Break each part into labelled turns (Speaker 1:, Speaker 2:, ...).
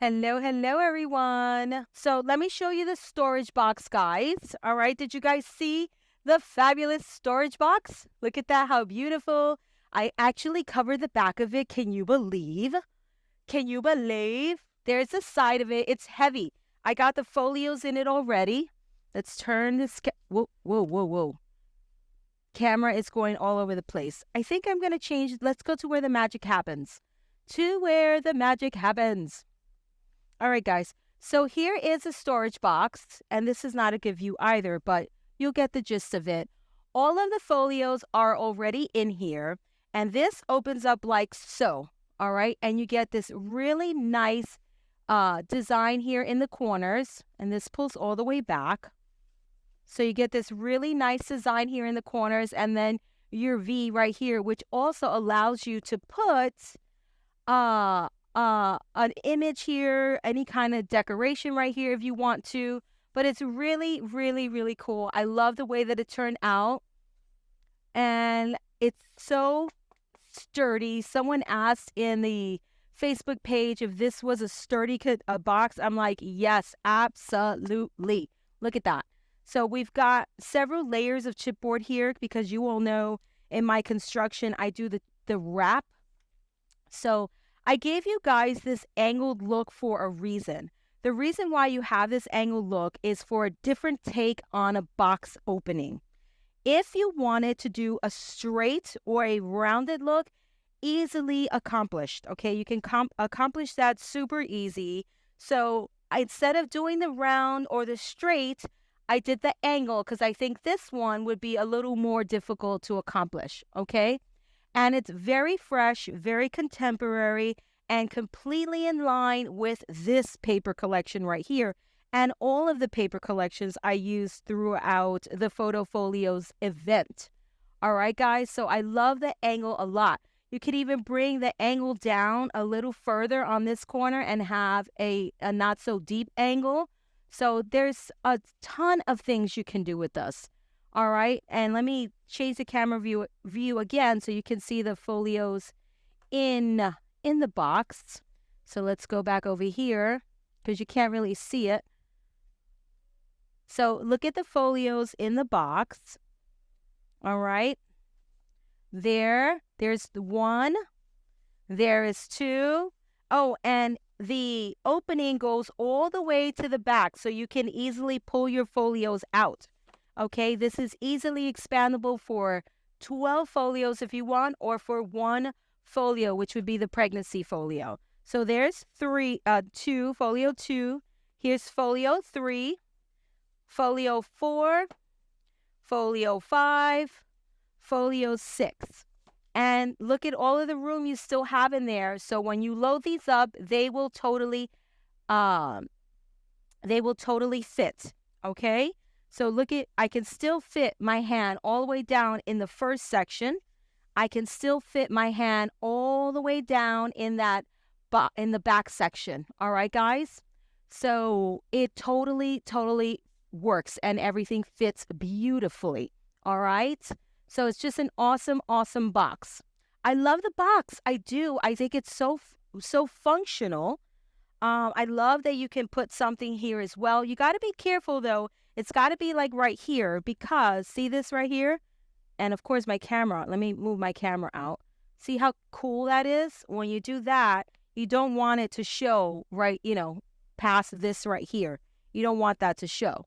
Speaker 1: Hello, everyone. So let me show you the storage box, guys. All right, did you guys see the fabulous storage box? Look at that, how beautiful. I actually covered the back of it. Can you believe? Can you believe? There's the side of it. It's heavy. I got the folios in it already. Let's turn this. Whoa. Camera is going all over the place. I think I'm going to change. Let's go to where the magic happens. To where the magic happens. All right, guys. So here is a storage box, and this is not a good view either, but you'll get the gist of it. All of the folios are already in here, and this opens up like so, all right? And you get this really nice design here in the corners, and this pulls all the way back. So you get this really nice design here in the corners, and then your V right here, which also allows you to put an image here, any kind of decoration right here if you want to. But it's really cool. I love the way that it turned out. And it's so sturdy. Someone asked in the Facebook page if this was a sturdy box. I'm like, yes, absolutely. Look at that. So we've got several layers of chipboard here because you all know in my construction, I do the wrap. So I gave you guys this angled look for a reason. The reason why you have this angled look is for a different take on a box opening. If you wanted to do a straight or a rounded look, easily accomplished, okay? You can accomplish that super easy. So instead of doing the round or the straight, I did the angle because I think this one would be a little more difficult to accomplish, okay? And it's very fresh, very contemporary, and completely in line with this paper collection right here. And all of the paper collections I use throughout the Foto Folios event. All right, guys? So I love the angle a lot. You could even bring the angle down a little further on this corner and have a not so deep angle. So there's a ton of things you can do with this. All right, and let me change the camera view again so you can see the folios in the box. So let's go back over here because you can't really see it. So look at the folios in the box. All right. There's the one. There is two. Oh, and the opening goes all the way to the back so you can easily pull your folios out. Okay, this is easily expandable for 12 folios if you want, or for one folio, which would be the pregnancy folio. So there's folio 2. Here's folio 3, folio 4, folio 5, folio 6. And look at all of the room you still have in there. So when you load these up, they will totally fit, okay? So look at, I can still fit my hand all the way down in the first section. I can still fit my hand all the way down in in the back section. All right, guys? So it totally works and everything fits beautifully. All right? So it's just an awesome box. I love the box. I do. I think it's so functional. I love that you can put something here as well. You got to be careful though. It's got to be like right here because see this right here? And of course my camera, let me move my camera out. See how cool that is? When you do that, you don't want it to show right, past this right here. You don't want that to show.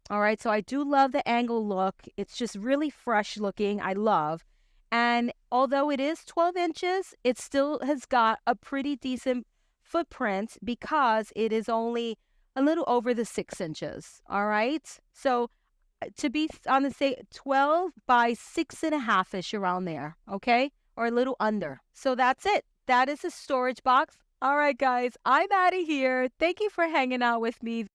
Speaker 1: All right, so I do love the angle look. It's just really fresh looking. I love. And although it is 12 inches, it still has got a pretty decent footprint because it is only a little over the 6 inches. All right. So to be on the say 12 by 6.5-ish around there. Okay. Or a little under. So that's it. That is a storage box. All right, guys, I'm out of here. Thank you for hanging out with me.